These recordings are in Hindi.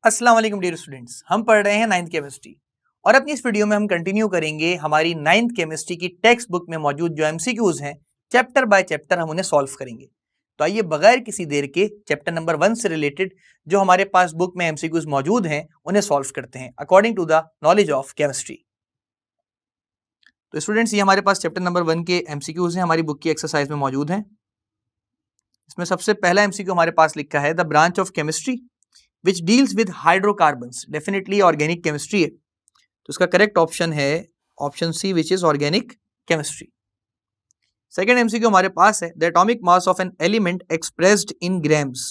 अस्सलाम वालेकुम डियर स्टूडेंट्स, हम पढ़ रहे हैं नाइन्थ केमिस्ट्री और अपनी इस वीडियो में हम कंटिन्यू करेंगे हमारी नाइन्थ केमिस्ट्री की टेक्स्ट बुक में मौजूद जो एमसीक्यूज हैं चैप्टर बाय चैप्टर हम उन्हें सॉल्व करेंगे। तो आइए बगैर किसी देर के चैप्टर नंबर 1 से रिलेटेड जो हमारे पास बुक में एमसीक्यूज मौजूद हैं उन्हें सॉल्व करते हैं according to the knowledge of chemistry. तो स्टूडेंट्स, ये हमारे पास चैप्टर नंबर 1 के एमसीक्यूज हैं, हमारी बुक की एक्सरसाइज में मौजूद हैं। इसमें सबसे पहला एमसीक्यू हमारे पास लिखा है the branch of chemistry which deals with hydrocarbons, definitely organic chemistry है, तो इसका करेक्ट ऑप्शन है option C which is organic chemistry. Second MCQ हमारे पास है the atomic mass of an element expressed in grams.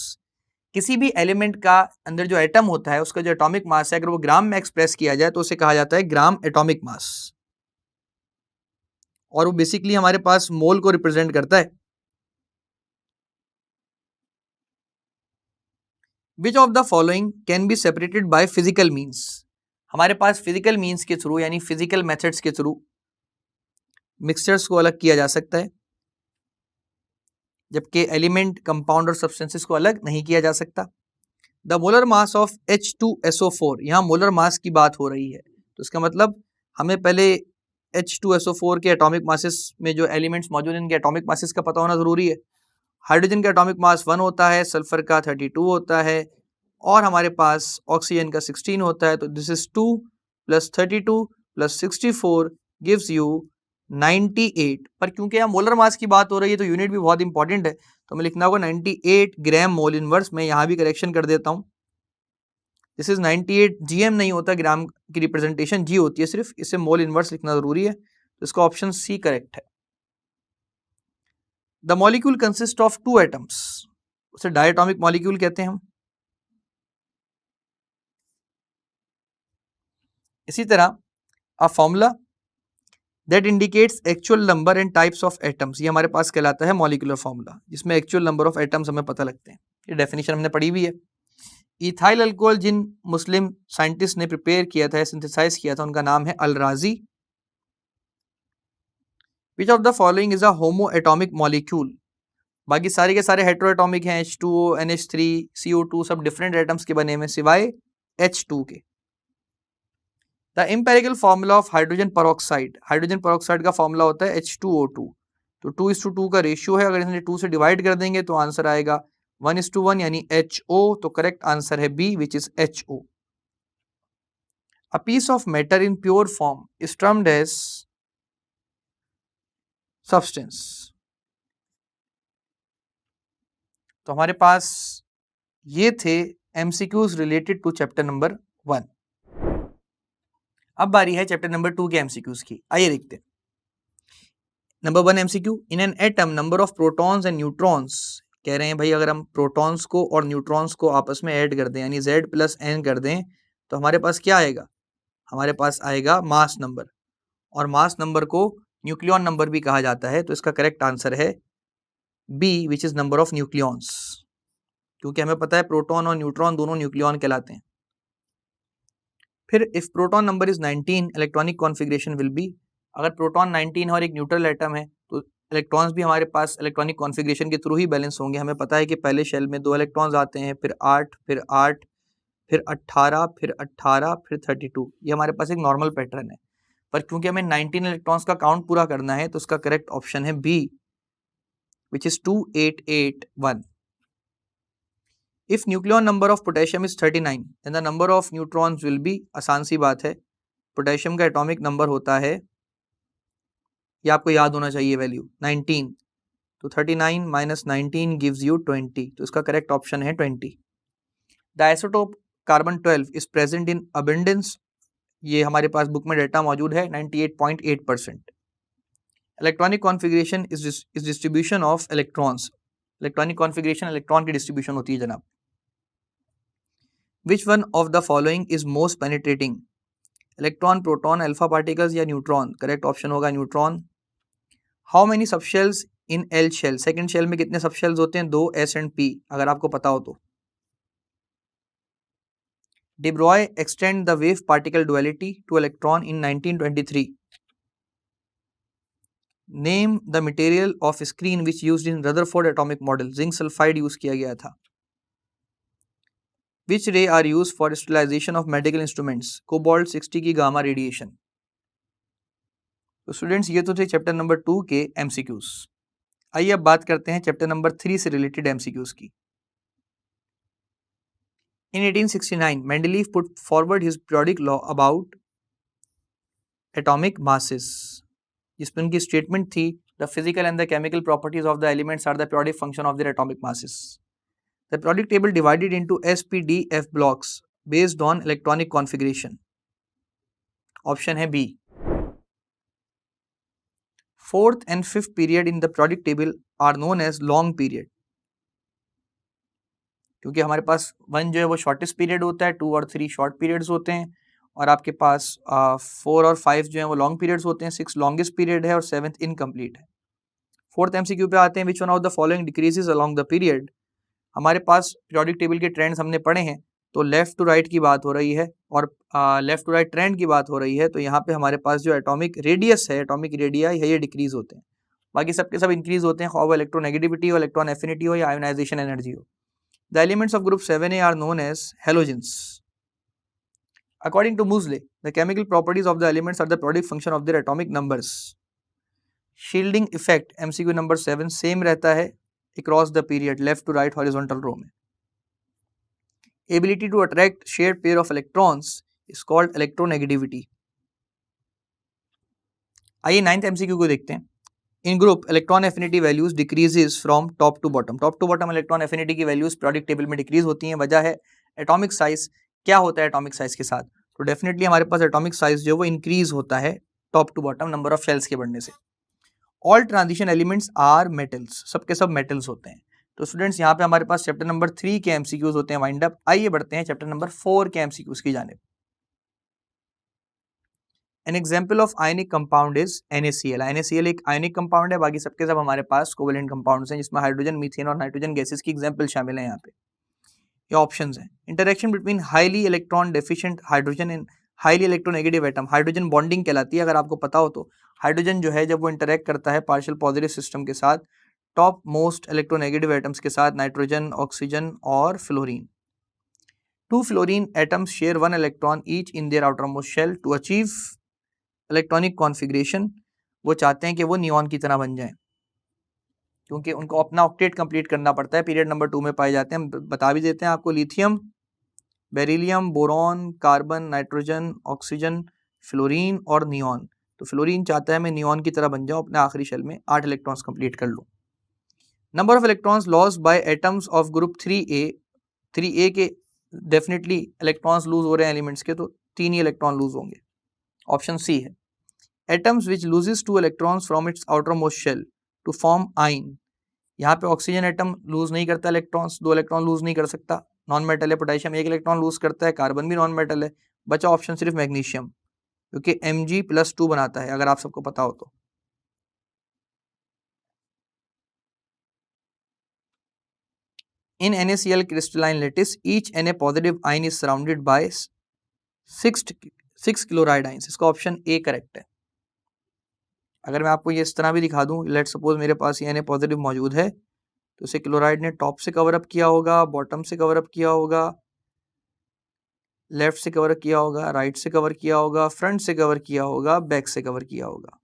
किसी भी एलिमेंट का अंदर जो एटम होता है उसका जो एटॉमिक मास है अगर वो ग्राम में एक्सप्रेस किया जाए तो उसे कहा जाता है ग्राम एटॉमिक मास, और वो बेसिकली हमारे पास मोल को रिप्रेजेंट करता है। Which of the following can be separated by physical means? हमारे पास फिजिकल मीन्स के थ्रू यानी फिजिकल मेथड्स के थ्रू मिक्सचर्स को अलग किया जा सकता है, जबकि एलिमेंट, कंपाउंड और सब्सटेंसेस को अलग नहीं किया जा सकता। The molar mass of H2SO4, यहाँ मोलर मास की बात हो रही है, तो इसका मतलब हमें पहले H2SO4 के एटॉमिक मासेस में जो एलिमेंट्स मौजूद हैं इनके एटॉमिक मासेस का पता होना जरूरी है। हाइड्रोजन का एटॉमिक मास 1 होता है, सल्फर का 32 होता है और हमारे पास ऑक्सीजन का 16 होता है। तो दिस इज 2 + 32 + 64 गिव्स यू 98। पर क्योंकि यहाँ मोलर मास की बात हो रही है तो यूनिट भी बहुत इंपॉर्टेंट है, तो मैं लिखना होगा 98 ग्राम मोल इनवर्स। मैं यहाँ भी करेक्शन कर देता हूँ, दिस इज 98 GM नहीं होता, ग्राम की रिप्रेजेंटेशन G होती है सिर्फ, इसे मोल इनवर्स लिखना जरूरी है, तो इसका ऑप्शन सी करेक्ट है। The molecule consist of 2 atoms, उसे डायटोमिक मॉलिक्यूल कहते हैं हम। इसी तरह a formula that indicates actual number and types of atoms, ये हमारे पास कहलाता है मॉलिक्यूलर फॉर्मूला, जिसमें एक्चुअल नंबर ऑफ एटम्स हमें पता लगते हैं। ये डेफिनेशन हमने पढ़ी हुई है। इथाइल अल्कोहल जिन मुस्लिम साइंटिस्ट ने प्रिपेयर किया था, सिंथेसाइज किया था, उनका नाम है अल राजी। विच of the following is a homo atomic molecule, बाकी सारे के सारे हेट्रोएटॉमिक हैं, H2O, NH3, CO2 सब डिफरेंट एटम्स के बने हुए सिवाय H2 के। The empirical formula of hydrogen peroxide, hydrogen peroxide का फॉर्मूला होता है H2O2, तो 2:2 का रेशियो है, अगर इसमें 2 से डिवाइड कर देंगे तो आंसर आएगा 1:1 यानी HO, तो करेक्ट आंसर है B which is HO। A piece of matter in pure form is termed as substance. तो हमारे पास ये थे MCQs related to chapter number 1। अब बारी है चैप्टर नंबर 2 के एमसीक्यूज की, आइए देखते हैं। Number 1 MCQ, in an atom number of protons and neutrons, कह रहे हैं भाई अगर हम प्रोटॉन्स को और न्यूट्रॉन्स को आपस में ऐड कर दें यानी Z+N कर दें तो हमारे पास क्या आएगा, हमारे पास आएगा मास नंबर, और मास नंबर को न्यूक्लियॉन नंबर भी कहा जाता है, तो इसका करेक्ट आंसर है B which is number of nucleons, क्योंकि हमें पता है प्रोटॉन और न्यूट्रॉन दोनों न्यूक्लियॉन कहलाते हैं। फिर if proton number is 19 electronic configuration will be, अगर प्रोटॉन 19 है और एक न्यूट्रल एटम है तो इलेक्ट्रॉन्स भी हमारे पास इलेक्ट्रॉनिक कॉन्फ़िगरेशन के थ्रू ही बैलेंस होंगे। हमें पता है कि पहले शेल में 2 इलेक्ट्रॉन्स आते हैं, फिर 8, फिर 8, फिर 18, फिर 18, फिर 32, ये हमारे पास एक नॉर्मल पैटर्न है। पर क्योंकि हमें 19 इलेक्ट्रॉन्स का काउंट पूरा करना है तो उसका करेक्ट ऑप्शन है B which is 2881। If nucleon number of potassium is 39 then the number of neutrons will be, आसान सी बात है, पोटेशियम का एटॉमिक नंबर होता है, ये आपको याद होना चाहिए, वैल्यू 19, तो 39 - 19 गिव्स यू 20, तो इसका करेक्ट ऑप्शन है 20। The isotope carbon 12 is present in abundance, ये हमारे पास बुक में डेटा मौजूद है 98.8%। Electronic configuration is distribution of electrons, electronic configuration electron की डिस्ट्रीब्यूशन होती है जनाब। Which one of the following is most penetrating, electron, proton, alpha particles या न्यूट्रॉन, करेक्ट ऑप्शन होगा neutron. How many subshells in L shell, second shell में कितने सबशेल्स होते हैं, 2 S एंड P, अगर आपको पता हो तो। De Broglie extend the wave particle duality to electron in 1923. Name the material of screen which used in Rutherford atomic model, zinc sulphide use किया गया था। Which ray are use for sterilisation of medical instruments? Cobalt 60 की गामा रेडिएशन। तो स्टूडेंट्स ये तो थे चैप्टर नंबर 2 के एमसीक्यूज। आइए अब बात करते हैं चैप्टर नंबर 3 से रिलेटेड एमसीक्यूज की। In 1869, Mendeleev put forward his periodic law about atomic masses, जिसमें उनकी स्टेटमेंट थी the physical and the chemical properties of the elements are the periodic function of their atomic masses. The periodic table divided into SPDF blocks based on electronic configuration. Option है B. Fourth and fifth period in the periodic table are known as long period. क्योंकि हमारे पास 1 जो है वो शॉर्टेस्ट पीरियड होता है, 2 और 3 शॉर्ट पीरियड्स होते हैं, और आपके पास 4 और 5 जो है वो लॉन्ग पीरियड्स होते हैं, 6 लॉन्गेस्ट पीरियड है और 7th इनकम्प्लीट है। फोर्थ एमसीक्यू पे आते हैं, विच one of the following decreases along the period. हमारे पास पीरियोडिक टेबल के ट्रेंड्स हमने पढ़े हैं, तो लेफ्ट टू राइट की बात हो रही है और लेफ्ट टू राइट ट्रेंड की बात हो रही है, तो यहाँ पे हमारे पास जो एटॉमिक रेडियस है, एटॉमिक रेडिया है, ये डिक्रीज होते हैं। बाकी सबके सब इंक्रीज होते हैं, वो इलेक्ट्रोनेगेटिविटी हो, इलेक्ट्रॉन एफिनिटी हो या आयोनाइजेशन एनर्जी हो। The elements of group 7a are known as halogens. According to Moseley, the chemical properties of the elements are the periodic function of their atomic numbers. Shielding effect MCQ number 7 same रहता है across the period, left to right horizontal row में. Ability to attract shared pair of electrons is called electronegativity. आइए 9th MCQ को देखते हैं। In group, electron affinity values decreases from top to bottom. Top to bottom electron affinity की values periodic table में decrease होती हैं। वजह है atomic size। क्या होता है atomic size के साथ? तो definitely हमारे पास atomic size जो वो increase होता है top to bottom number of shells के बढ़ने से। All transition elements are metals. सब के सब metals होते हैं। तो स्टूडेंट्स यहाँ पे हमारे पास चैप्टर नंबर 3 के MCQs होते हैं वाइंड अप। आइए बढ़ते हैं चैप्टर नंबर 4 के MCQs की जानिब। An example of ionic compound is NaCl. NaCl एक ionic compound है, बाकी सबके सब हमारे पास कोवेलेंट compounds हैं, जिसमें हाइड्रोजन, मीथेन और नाइट्रोजन गैसेस की एग्जाम्पल शामिल है यहाँ पे। ये ऑप्शंस हैं। Interaction between highly electron deficient hydrogen and highly electronegative atom, hydrogen bonding कहलाती है। अगर आपको पता हो तो हाइड्रोजन जो है जब वो इंटरेक्ट करता है पार्शियल पॉजिटिव सिस्टम के साथ टॉप मोस्ट इलेक्ट्रोनेगेटिव एटम्स के साथ, नाइट्रोजन, ऑक्सीजन और fluorine. 2 fluorine atoms share 1 electron each in their outermost shell to achieve electronic configuration. वो चाहते हैं कि वो नियॉन की तरह बन जाएं, क्योंकि उनको अपना ऑक्टेट कंप्लीट करना पड़ता है। पीरियड नंबर 2 में पाए जाते हैं। हम बता भी देते हैं आपको, lithium, beryllium, boron, carbon, nitrogen, oxygen, fluorine और नियॉन। तो फ्लोरीन चाहता है मैं नियॉन की तरह बन जाऊं, अपने आखिरी शेल में 8 इलेक्ट्रॉन्स कंप्लीट कर लूं। Number of electrons lost by atoms of group 3a के डेफिनेटली इलेक्ट्रॉन्स लूज हो रहे हैं एलिमेंट्स के, तो 3 ही इलेक्ट्रॉन लूज होंगे। ऑप्शन सी है। Atoms which loses 2 electrons from its outermost shell to form ion. यहाँ पे ऑक्सीजन एटम लूज नहीं करता इलेक्ट्रॉन्स, 2 इलेक्ट्रॉन लूज नहीं कर सकता, नॉन मेटल है। पोटेशियम 1 इलेक्ट्रॉन लूज करता है, कार्बन भी नॉन मेटल है। बचा ऑप्शन सिर्फ मैग्नीशियम, क्योंकि Mg+2 बनाता है, अगर आप सबको पता हो तो। In NaCl crystalline lattice, each Na positive ion is surrounded by 6 chloride ions. इसका ऑप्शन ए करेक्ट है। अगर मैं आपको ये इस तरह भी दिखा दूं, लेट सपोज मेरे पास ये Na पॉजिटिव मौजूद है, तो इसे क्लोराइड ने टॉप से कवर अप किया होगा, बॉटम से कवर अप किया होगा, लेफ्ट से कवर किया होगा, राइट से कवर किया होगा, फ्रंट से कवर किया होगा, बैक से कवर किया होगा।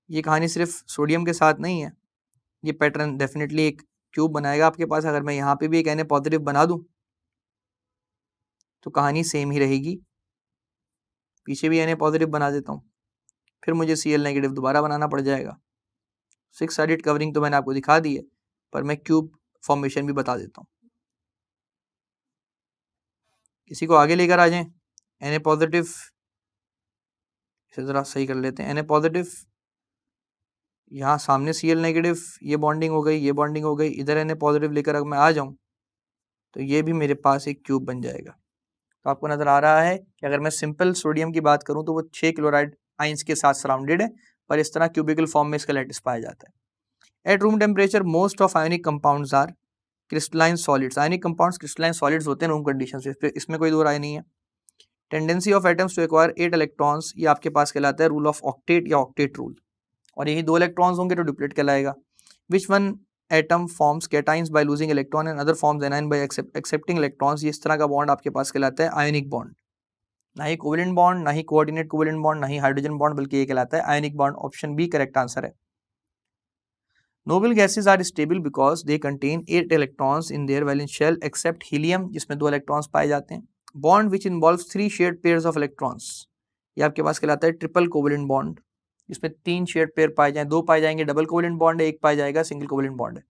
ये कहानी सिर्फ सोडियम के साथ नहीं है, ये पैटर्न डेफिनेटली एक क्यूब बनाएगा आपके पास। अगर मैं यहाँ पे भी एक Na पॉजिटिव बना दूं तो कहानी सेम ही रहेगी। पीछे भी Na पॉजिटिव बना देता हूँ, फिर मुझे Cl नेगेटिव दोबारा बनाना पड़ जाएगा। 6 साइडेड कवरिंग तो मैंने आपको दिखा दी है, पर मैं क्यूब फॉर्मेशन भी बता देता हूँ। किसी को आगे लेकर आ जाएं। Na पॉजिटिव, इसे ज़रा सही कर लेते हैं। Na पॉजिटिव, यहाँ सामने Cl नेगेटिव, ये बॉन्डिंग हो गई, ये बॉन्डिंग हो गई। इधर Na पॉजिटिव लेकर अगर मैं आ जाऊँ तो ये भी मेरे पास एक क्यूब बन जाएगा। तो आपको नज़र आ रहा है कि अगर मैं सिंपल सोडियम की बात करूँ तो वो 6 क्लोराइड आइंस के साथ सराउंडेड है, पर इस तरह क्यूबिकल फॉर्म में इसका लैटिस पाया जाता है। At room temperature most of ionic compounds are crystalline solids. Ionic compounds crystalline solids होते हैं रूम कंडीशन से, इसमें कोई दो राय नहीं है। Tendency of atoms to acquire 8 electrons, ये आपके पास कहलाता है रूल ऑफ ऑक्टेट या ऑक्टेट रूल, और यही 2 इलेक्ट्रॉन्स होंगे तो डुप्लेट कहलाएगा। Which one atom forms cations by losing electron and other forms anion by accepting electrons. ये इस तरह का बॉन्ड आपके पास कहलाता है आयनिक बॉन्ड। ना ही कोवेलेंट बॉन्ड, ना ही कोऑर्डिनेट कोवेलेंट बॉन्ड, ना ही हाइड्रोजन बॉन्ड, बल्कि ये कहलाता है ionic bond. Option B correct answer है। Noble gases are stable because they contain 8 electrons in their valence shell except helium, जिसमें 2 इलेक्ट्रॉन्स पाए जाते हैं। Bond which involves 3 shared pairs of electrons, ये आपके पास कहलाता है ट्रिपल कोवेलेंट बॉन्ड, जिसमें 3 शेयर्ड पेयर पाए जाए, 2 पाए जाएंगे डबल कोवेलेंट बॉन्ड है, 1 पाया जाएगा सिंगल कोवेलेंट बॉन्ड है।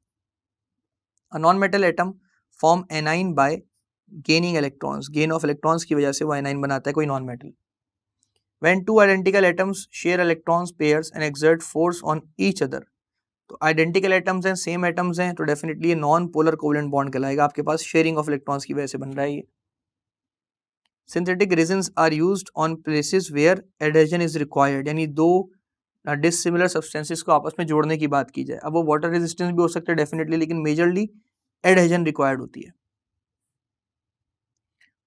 A non metal atom form A9 bye gaining electrons, gain of electrons की वजह से वो एनाइन बनाता है कोई non metal. When two identical atoms share electrons pairs and exert force on each other, तो आइडेंटिकल एटम्स हैं, सेम एटम्स हैं, तो डेफिनेटली ये नॉन पोलर कोवेलेंट बॉन्ड कहलाएगा। आपके पास शेयरिंग ऑफ इलेक्ट्रॉन्स की वजह से बन रहा है ये। Synthetic resins are used on places where adhesion is required, यानी दो डिसिमिलर सब्सटेंसेस को आपस में जोड़ने की बात की जाए। अब वो वाटर रेजिस्टेंस भी हो सकता है डेफिनेटली, लेकिन मेजरली एडहेजन रिक्वायर्ड होती है।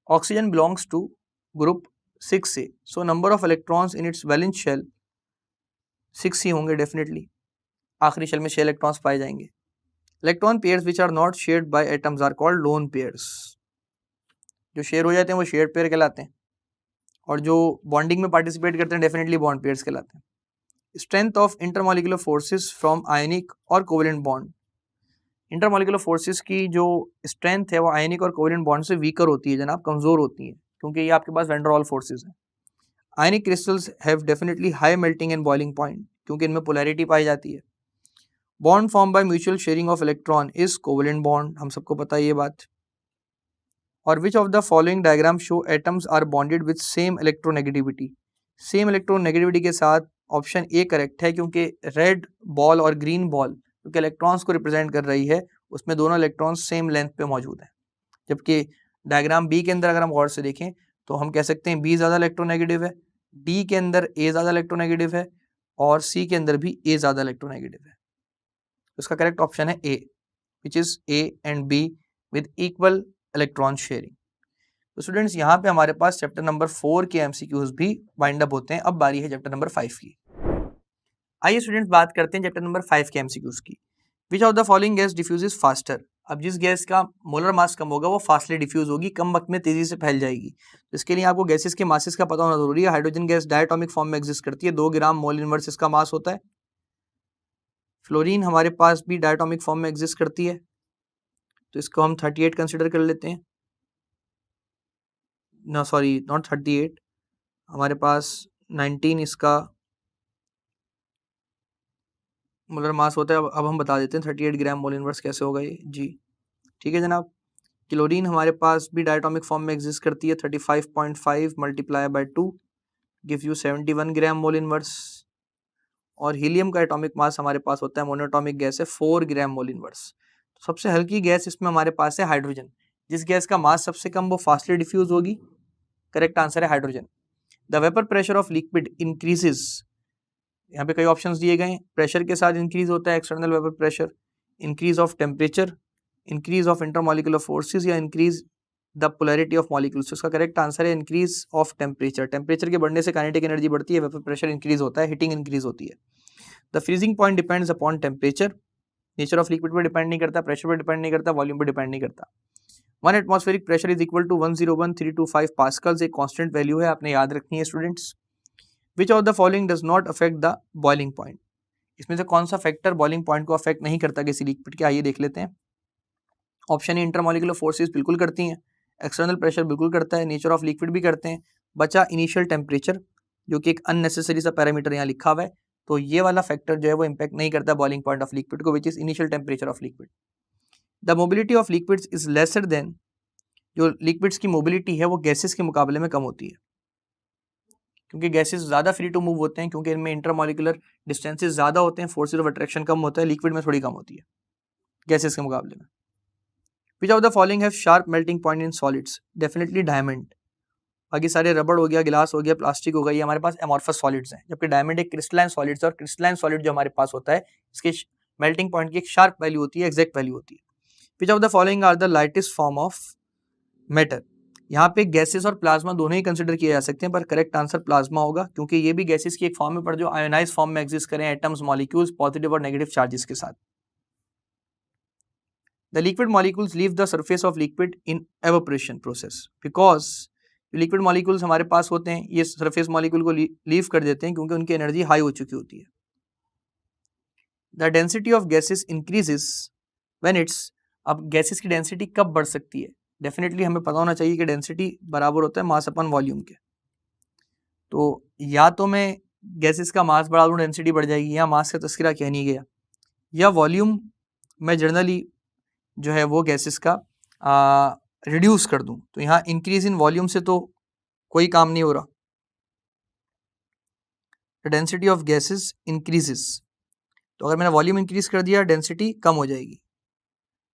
ऑक्सीजन बिलोंग्स टू ग्रुप 6 से, so number of electrons in its valence shell 6 ही होंगे डेफिनेटली। आखिरी शेल में 6 इलेक्ट्रॉन्स पाए जाएंगे। Electron pairs which are not shared by atoms are called lone pairs, जो शेयर हो जाते हैं वो शेयर्ड पेयर कहलाते हैं, और जो बॉन्डिंग में पार्टिसिपेट करते हैं डेफिनेटली बॉन्ड पेयर्स कहलाते हैं। Strength of intermolecular forces from ionic और कोवेलेंट बॉन्ड, इंटरमॉलिक्यूलर फोर्सेस की जो स्ट्रेंथ है वो आयनिक और कोवेलेंट बॉन्ड से वीकर होती है जनाब, कमजोर होती है, क्योंकि ये आपके पास वैन डर वाल्स फोर्सेस हैं। Ionic crystals have definitely high melting and boiling point, क्योंकि इनमें पोलैरिटी पाई जाती है। Bond form by mutual sharing of electron is covalent bond, हम सबको पता है ये बात। और which of the following diagram show atoms are bonded with same electronegativity, same electronegativity के साथ ऑप्शन ए करेक्ट है, क्योंकि रेड बॉल और ग्रीन बॉल क्योंकि इलेक्ट्रॉन्स को रिप्रेजेंट कर रही है, उसमें दोनों इलेक्ट्रॉन्स सेम लेंथ पे मौजूद हैं। जबकि डायग्राम बी के अंदर अगर हम गौर से देखें तो हम कह सकते हैं बी ज़्यादा इलेक्ट्रोनेगेटिव है, डी के अंदर ए ज़्यादा इलेक्ट्रोनेगेटिव है, और सी के अंदर भी ए ज़्यादा इलेक्ट्रोनेगेटिव है। उसका करेक्ट ऑप्शन है A, which is A and B with equal electron sharing. तो स्टूडेंट्स यहाँ पे हमारे पास चैप्टर नंबर 4 के एमसीक्यूज भी वाइंड अप होते हैं। अब बारी है चैप्टर नंबर 5 की। आइए स्टूडेंट्स बात करते हैं चैप्टर नंबर 5 के एमसीक्यूज की। विच of the following gas diffuses faster, अब जिस गैस का मोलर मास कम होगा वो फास्टली डिफ्यूज होगी, कम वक्त में तेजी से फैल जाएगी। तो इसके लिए आपको गैसेस के मासेस का पता होना जरूरी है। हाइड्रोजन गैस डायटोमिक फॉर्म में एग्जिस्ट करती है, 2 ग्राम मोल इनवर्स इसका मास होता है। फ्लोरीन हमारे पास भी डायटोमिक फॉर्म में एग्जिस्ट करती है, तो इसको हम 38 कंसिडर कर लेते हैं। नो सॉरी, नॉट 38, हमारे पास 19 इसका मोलर मास होता है। अब हम बता देते हैं 38 ग्राम मोल इनवर्स कैसे होगा ये जी। ठीक है जनाब। क्लोरीन हमारे पास भी डायटोमिक फॉर्म में एग्जिस्ट करती है, 35.5 multiply by 2 give you 71 gram mole inverse. और हीलियम का एटॉमिक मास हमारे पास होता है, मोनोटॉमिक गैस है, 4 ग्राम मोल इनवर्स। तो सबसे हल्की गैस इसमें हमारे पास है हाइड्रोजन। जिस गैस का मास सबसे कम वो फास्टली डिफ्यूज होगी, करेक्ट आंसर है hydrogen. The vapour pressure of liquid increases, यहाँ पे कई ऑप्शंस दिए गए हैं। प्रेशर के साथ इंक्रीज होता है external vapour pressure, increase of temperature, increase of intermolecular forces, या increase the polarity of molecules. उसका करेक्ट आंसर है इंक्रीज ऑफ टेम्परेचर। टेम्परेचर के बढ़ने से काइनेटिक एनर्जी बढ़ती है, वेपर प्रेशर इंक्रीज होता है, हीटिंग इंक्रीज होती है। The freezing point depends upon temperature, nature of liquid पर डिपेंड नहीं करता, प्रेशर पर डिपेंड नहीं करता, वॉल्यूम पर डिपेंड नहीं करता। 1 atmospheric pressure is equal to 101325 pascals, एक कांस्टेंट वैल्यू है, आपने याद रखनी है students. Which of the following does not affect the boiling point, इसमें से कौन सा फैक्टर बॉइलिंग पॉइंट को अफेक्ट नहीं करता किसी लिक्विड के, आइए देख लेते हैं। ऑप्शन ए इंटरमॉलिक्यूलर फोर्सेस बिल्कुल करती हैं, एक्सटर्नल प्रेशर बिल्कुल करता है, नेचर ऑफ लिक्विड भी करते हैं, बचा इनिशियल टेम्परेचर जो कि एक अननेसेसरी सा पैरामीटर यहाँ लिखा हुआ है, तो ये वाला फैक्टर जो है वो इंपैक्ट नहीं करता बॉइलिंग पॉइंट ऑफ लिक्विड को, which is initial temperature of liquid. The mobility of liquids is lesser than, जो लिक्विड्स की मोबिलिटी है वो गैसेस के मुकाबले में कम होती है, क्योंकि गैसेस ज़्यादा फ्री टू मूव होते हैं, क्योंकि इनमें इंटरमॉलिक्यूलर डिस्टेंसेस ज़्यादा होते हैं, फोर्सेस ऑफ अट्रैक्शन कम होता है, लिक्विड में थोड़ी कम होती है गैसेस के मुकाबले में। विच of the following have sharp melting point in solids, definitely diamond. बाकी सारे रबड़ हो गया, गिलास हो गया, प्लास्टिक हो गया, ये हमारे पास एमॉर्फस सॉलिड्स हैं, जबकि डायमंड एक क्रिस्टलाइन सॉलिड्स है, और क्रिस्टलाइन सॉलिड जो हमारे पास होता है इसके मेल्टिंग पॉइंट की एक शार्प वैल्यू होती है, एग्जैक्ट वैल्यू होती है। Which of the following are the lightest form of matter, यहाँ पे गैसेस और प्लाज्मा दोनों ही कंसिडर किए जा सकते हैं, पर करेक्ट आंसर प्लाज्मा होगा, क्योंकि ये भी गैसेस की एक फॉर्म है, पर जो आयोनाइज फॉर्म में एग्जिस्ट करें, एटम्स, मॉलिक्यूल्स, पॉजिटिव और नेगेटिव चार्जेस के साथ। The liquid molecules leave the surface of liquid in evaporation process, because liquid molecules हमारे पास होते हैं ये सरफेस मॉलिक्यूल को लीव कर देते हैं क्योंकि उनकी एनर्जी हाई हो चुकी होती है। The density of gases increases when it's, अब गैसेस की डेंसिटी कब बढ़ सकती है? डेफिनेटली हमें पता होना चाहिए कि डेंसिटी बराबर होता है मास अपन वॉल्यूम के। तो या तो मैं गैसेस का मास बढ़ा दूं डेंसिटी बढ़ जाएगी, या मास का तस्करा कह नहीं गया, या वॉल्यूम मैं जनरली जो है वो गैसेस का रिड्यूस कर दूं। तो यहाँ इंक्रीज इन वॉल्यूम से तो कोई काम नहीं हो रहा। डेंसिटी ऑफ गैसेस इंक्रीजेस, तो अगर मैंने वॉल्यूम इंक्रीज कर दिया डेंसिटी कम हो जाएगी।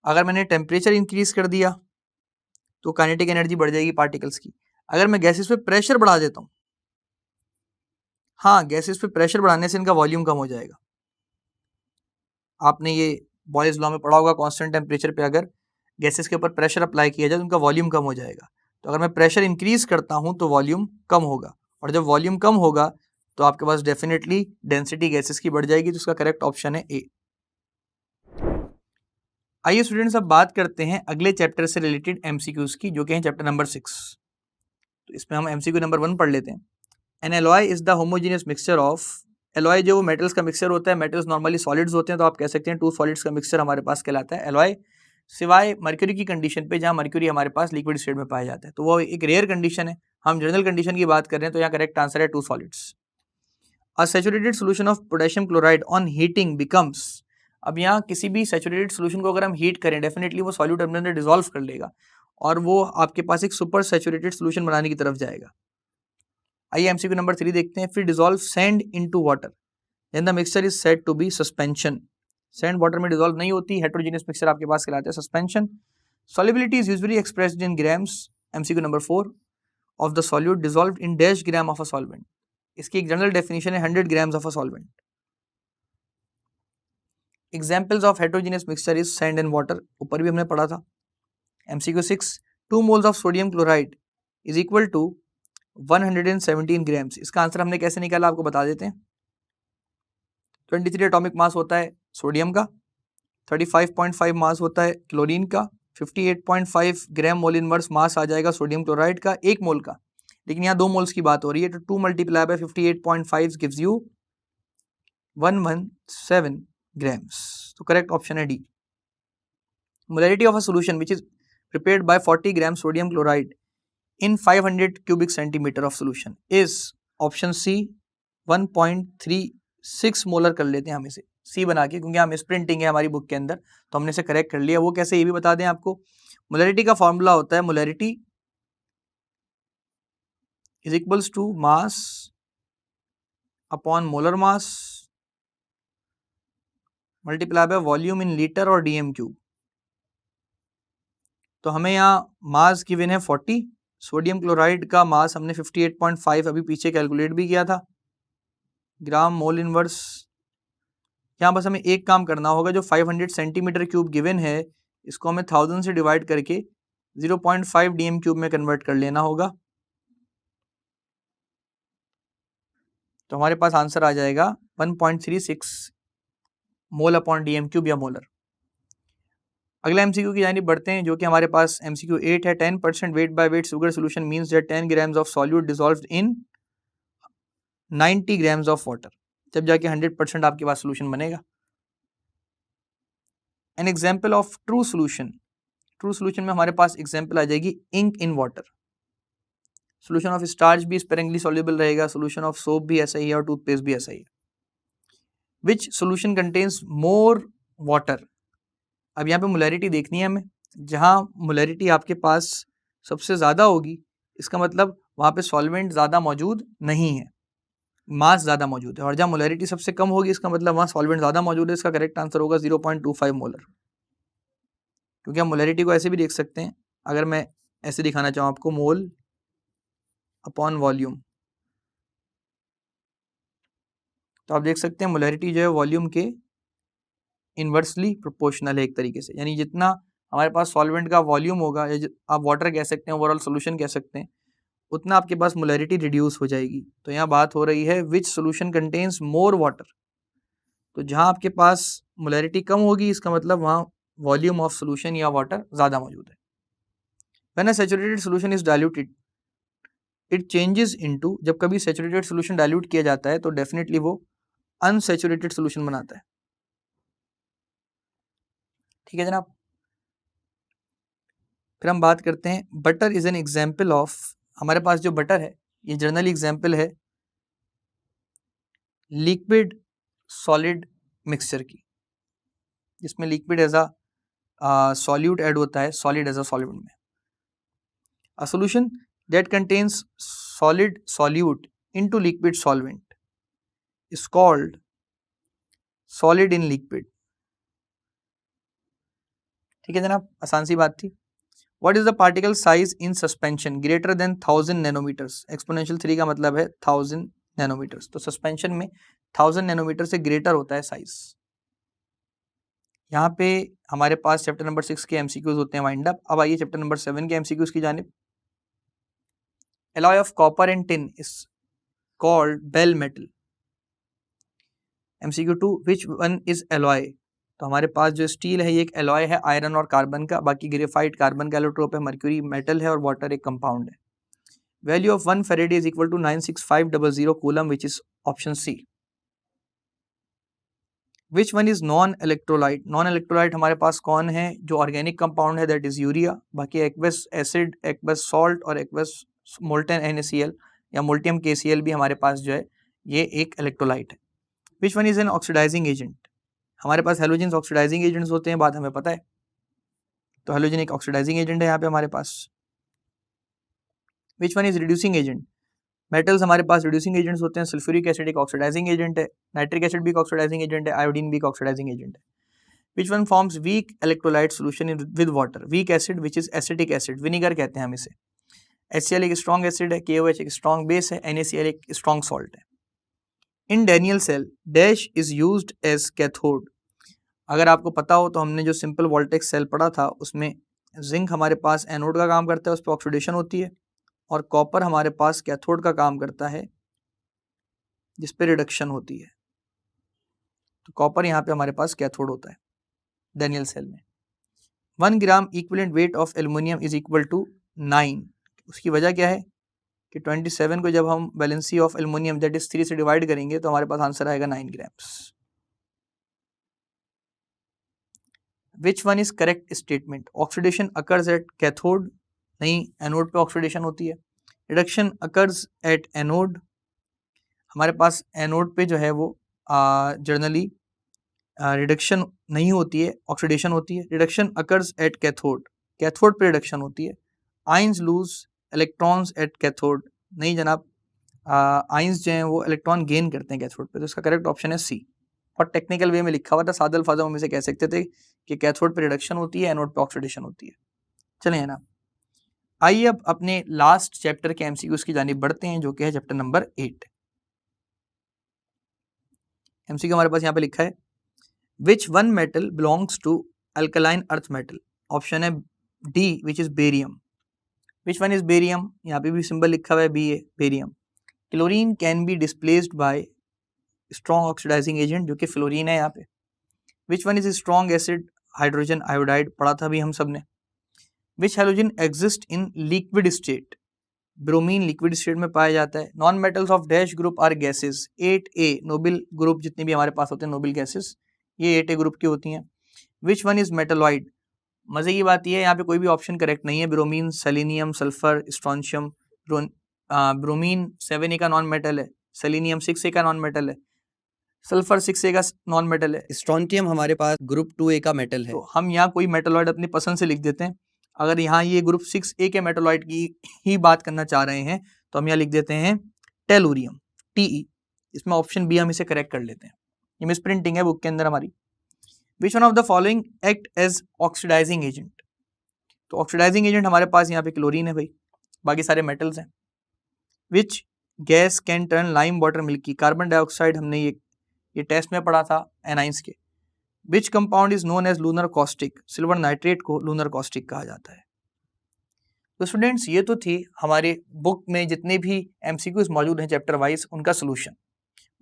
अगर मैंने टेम्परेचर इंक्रीज कर दिया तो काइनेटिक एनर्जी बढ़ जाएगी पार्टिकल्स की। अगर मैं गैसेस पे प्रेशर बढ़ा देता हूँ, हाँ गैसेस पे प्रेशर बढ़ाने से इनका वॉल्यूम कम हो जाएगा। आपने ये बॉयल्स लॉ में पढ़ा होगा, कांस्टेंट टेम्परेचर पे अगर गैसेस के ऊपर प्रेशर अप्लाई किया जाए तो उनका वॉल्यूम कम हो जाएगा। तो अगर मैं प्रेशर इंक्रीज करता हूँ तो वॉल्यूम कम होगा, और जब वॉल्यूम कम होगा तो आपके पास डेफिनेटली डेंसिटी गैसेस की बढ़ जाएगी। तो उसका करेक्ट ऑप्शन है ए। आइए स्टूडेंट्स अब बात करते हैं अगले चैप्टर से रिलेटेड एमसीक्यूज की, जो कि है चैप्टर नंबर 6। तो इसमें हम एमसीक्यू नंबर 1 पढ़ लेते हैं। N alloy is the homogeneous mixture of, alloy जो वो मेटल्स का मिक्सचर होता है, मेटल्स नॉर्मली सॉलिड्स होते हैं, तो आप कह सकते हैं टू सॉलिड्स का मिक्सचर हमारे पास कहलाता है एलॉय, सिवाय मर्क्यूरी की कंडीशन पे, जहां मर्क्यूरी हमारे पास लिक्विड स्टेट में पाया जाता है। तो वो एक रेयर कंडीशन है। हम जनरल कंडीशन की बात कर रहे हैं, तो यहाँ करेक्ट आंसर है two solids. A saturated solution of potassium chloride on heating becomes, अब यहाँ किसी भी सैचुरेटेड सोल्यूशन को अगर हम हीट करें डेफिनेटली वो सॉल्यूट अपने अंदर डिसॉल्व कर लेगा और वो आपके पास एक सुपर सैचुरेटेड सोल्यूशन बनाने की तरफ जाएगा। आइए एमसीक्यू नंबर 3 देखते हैं। फिर dissolve sand into water, then the mixture is said to be suspension. Sand water में डिसॉल्व नहीं होती, हेटेरोजेनियस मिक्सचर आपके पास कहलाता है suspension. Solubility is usually expressed in grams, MCQ number 4, of the solute dissolved in dash gram of a solvent. इसकी एक जनरल डेफिनेशन है 100 grams of a solvent. Examples of heterogeneous mixture is sand and water, ऊपर भी हमने पढ़ा था। MCQ 6, 2 moles of sodium chloride is equal to 117 grams. इसका आंसर हमने कैसे निकाला आपको बता देते हैं। 23 एटॉमिक मास होता है सोडियम का, 35.5 मास होता है क्लोरीन का, 58.5 ग्राम मोल इनवर्स मास आ जाएगा सोडियम क्लोराइड का 1 मोल का। लेकिन यहाँ 2 मोल्स की बात हो रही है, तो 2 multiply by 58.5 gives you 117 grams. तो करेक्ट ऑप्शन है D. Molarity of a solution which is prepared by 40 grams sodium chloride in 500 cubic centimeter of solution is option C 1.36 molar कर लेते हैं हम इसे सी बना के, क्योंकि हम प्रिंटिंग है हमारी बुक के अंदर, तो हमने इसे करेक्ट कर लिया। वो कैसे ये भी बता दें आपको। मोलैरिटी का फॉर्मूला होता है molarity is equals to mass upon molar mass multiply by volume in litre और डीएम क्यूब। तो हमें यहाँ मास गिवन है 40, सोडियम क्लोराइड का मास हमने 58.5 अभी पीछे कैलकुलेट भी किया था, ग्राम मोल इनवर्स। यहाँ बस हमें एक काम करना होगा, जो 500 सेंटीमीटर क्यूब गिवन है इसको हमें 1000 से डिवाइड करके 0.5 डीएम क्यूब में कन्वर्ट कर लेना होगा। तो हमारे पास आंसर आ जाएगा 1.36 मोल अपॉन डीएम क्यूब या मोलर। अगला एमसीक्यू की जानिब बढ़ते हैं, जो कि हमारे पास एमसीक्यू 8 है। 10% weight by weight sugar solution means that 10 grams of solute dissolved in 90 grams of water, जब जाके 100% आपके पास सोल्यूशन बनेगा। An example of true solution, true solution में हमारे पास एग्जांपल आ जाएगी ink in water. Solution of starch भी स्पेरिंगली सॉल्युबल रहेगा, सोल्यूशन ऑफ सोप भी ऐसा ही है और टूथपेस्ट भी ऐसा ही है। विच सोल्यूशन कंटेन्स मोर वाटर, अब यहाँ पे मोलैरिटी देखनी है हमें, जहाँ मोलैरिटी आपके पास सबसे ज़्यादा होगी इसका मतलब वहाँ पे सॉल्वेंट ज़्यादा मौजूद नहीं है, मास ज़्यादा मौजूद है, और जहाँ मोलैरिटी सबसे कम होगी इसका मतलब वहाँ सॉल्वेंट ज़्यादा मौजूद है। इसका करेक्ट आंसर होगा 0.25 मोलर, क्योंकि हम मोलैरिटी को ऐसे भी देख सकते हैं, अगर मैं ऐसे दिखाना चाहूँ आपको, मोल अपॉन वॉल्यूम, तो आप देख सकते हैं मोलैरिटी जो है वॉल्यूम के इन्वर्सली प्रोपोर्शनल है एक तरीके से, यानी जितना हमारे पास सॉल्वेंट का वॉल्यूम होगा, या आप वाटर कह सकते हैं, ओवरऑल सोल्यूशन कह सकते हैं, उतना आपके पास मोलैरिटी रिड्यूस हो जाएगी। तो यहाँ बात हो रही है विच सोल्यूशन कंटेन्स मोर वाटर, तो जहाँ आपके पास मोलैरिटी कम होगी इसका मतलब वहाँ वॉल्यूम ऑफ सोल्यूशन या वाटर ज़्यादा मौजूद है। When a saturated solution is diluted it changes into, जब कभी सैचुरेटेड सोल्यूशन डाइल्यूट किया जाता है तो डेफिनेटली वो अनसैचुरेटेड सोल्यूशन बनाता है। ठीक है जनाब। फिर हम बात करते हैं butter is an example of, हमारे पास जो बटर है ये जनरली एग्जाम्पल है लिक्विड सॉलिड मिक्सचर की, जिसमें liquid as a solute add होता है, सॉलिड एज अ सॉल्वेंट में। A solution that contains solid solute into liquid solvent is called solid in liquid. ठीक है जनाब, आसान सी बात थी। What is the particle size in suspension greater than 1000 nanometers? Exponential 3 का मतलब है 1000 नैनोमीटर्स, तो सस्पेंशन में 1000 नैनोमीटर से ग्रेटर होता है साइज। यहाँ पे हमारे पास चैप्टर नंबर 6 के एमसीक्यूज होते हैं वाइंड अप। अब आइए चैप्टर नंबर 7 के एमसीक्यूज की जानिब। Alloy of copper and tin is called bell metal. MCQ 2 which one is alloy, तो हमारे पास जो स्टील है ये एक एलॉय है आयरन और कार्बन का, बाकी ग्रेफाइट कार्बन का एलोट्रोप है, मर्क्यूरी मेटल है और वाटर एक कंपाउंड है। Value of 1 faraday is equal to 96500 coulomb which is option C. Which one is non electrolyte, non electrolyte हमारे पास कौन है, जो ऑर्गेनिक कंपाउंड है दैट इज यूरिया, बाकी एक्वस एसिड, एक्वस सॉल्ट और एक्वस मोल्टन NaCl या मोल्टियम KCl भी हमारे पास जो है ये एक इलेक्ट्रोलाइट है। Which one is an oxidising agent, हमारे पास हेलोजन ऑक्सीडाइजिंग एजेंट्स होते हैं, बात हमें पता है, तो हेलोजन एक ऑक्सीडाइजिंग एजेंट है यहाँ पे हमारे पास। Which one is reducing agent, metals हमारे पास रिड्यूसिंग एजेंट्स होते हैं, सल्फ्यूरिक एसिड एक ऑक्सीडाइजिंग एजेंट है, नाइट्रिक एसिड भी एक ऑक्सीडाइजिंग एजेंट है, आयोडीन भी एक ऑक्सीडाइजिंग एजेंट है। Which one forms weak electrolyte solution with water, weak acid which is acetic acid, vinegar कहते हैं हम इसे। HCl एक स्ट्रॉन्ग एसिड है, KOH एक स्ट्रॉन्ग बेस है, NaCl एक स्ट्रॉन्ग सॉल्ट है। In Daniell cell dash is used as cathode, अगर आपको पता हो तो हमने जो सिंपल वोल्टेक्स सेल पढ़ा था उसमें जिंक हमारे पास एनोड का काम करता है, उस पर ऑक्सीडेशन होती है, और कॉपर हमारे पास कैथोड का काम करता है जिस पे रिडक्शन होती है, तो कॉपर यहाँ पे हमारे पास कैथोड होता है डैनियल सेल में। 1 gram equivalent weight of aluminium is equal to 9, उसकी वजह क्या है कि 27 को जब हम valency of aluminium that is 3 से डिवाइड करेंगे तो हमारे पास आंसर आएगा 9 grams. Which one is correct statement, oxidation occurs at cathode, नहीं एनोड पे ऑक्सीडेशन होती है। रिडक्शन अकर्स एट एनोड, हमारे पास एनोड पे जो है वो जनरली रिडक्शन नहीं होती है, ऑक्सीडेशन होती है। Reduction occurs at cathode, cathode पे रिडक्शन होती है। Ions loose electrons at cathode, नहीं जनाब, आइंस जो हैं वो इलेक्ट्रॉन गेन करते हैं कैथोड पे, तो इसका करेक्ट ऑप्शन है सी। और टेक्निकल वे में लिखा हुआ था, सादल फाजा में से कह सकते थे कि कैथोड पे रिडक्शन होती है, एनोड पे ऑक्सीडेशन होती है। चलें ना, आइए अब अपने लास्ट चैप्टर के एमसीक्यूज की जानिब बढ़ते हैं, जो कि है चैप्टर नंबर 8। एमसीक्यू हमारे पास यहाँ पे लिखा है which one metal belongs to alkaline earth metal, option है D which is barium. Which one is barium, यहाँ पे भी सिंबल लिखा हुआ है B A, barium. Chlorine can be displaced by strong oxidising agent, जो कि फ्लोरीन है यहाँ पे। Which one is strong acid, hydrogen iodide, पढ़ा था भी हम सब ने। Which halogen exist in liquid state, bromine liquid state में पाया जाता है। Non metals of dash group are gases, 8A noble group जितने भी हमारे पास होते हैं नोबल गैसेस, ये 8A ग्रुप की होती हैं। विच वन इज मेटलॉइड, मजे की बात ये है यहाँ पे कोई भी ऑप्शन करेक्ट नहीं है, bromine, selenium, sulphur, strontium. Bromine 7A का नॉन मेटल है, सेलेनियम 6A का नॉन मेटल है, सल्फर 6A का नॉन मेटल है, स्ट्रॉन्टियम हमारे पास ग्रुप 2A का मेटल है। तो हम यहाँ कोई मेटलॉइड अपनी पसंद से लिख देते हैं। अगर यहाँ ये ग्रुप 6A के मेटलॉइड की ही बात करना चाह रहे हैं तो हम यहाँ लिख देते हैं टेलुरियम, TE, इसमें ऑप्शन बी हम इसे करेक्ट कर लेते हैं, ये मिस प्रिंटिंग है बुक के अंदर हमारी। Which one of the following act as oxidising agent, तो ऑक्सीडाइजिंग एजेंट हमारे पास यहाँ पे क्लोरीन है भाई, बाकी सारे मेटल्स हैं। Which gas can turn lime water milky, carbon dioxide, हमने ये टेस्ट में पढ़ा था एनाइंस के। Which compound is known as lunar caustic, silver nitrate को लूनर कॉस्टिक कहा जाता है। तो स्टूडेंट्स ये तो थी हमारे बुक में जितने भी एमसीक्यूज मौजूद हैं चैप्टर वाइज उनका सोल्यूशन।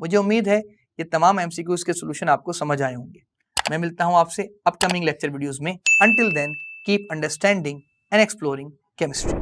मुझे उम्मीद है ये तमाम एमसीक्यूज के सोल्यूशन आपको समझ आए होंगे। मैं मिलता हूं आपसे अपकमिंग लेक्चर वीडियोस में। Until then keep understanding and exploring chemistry.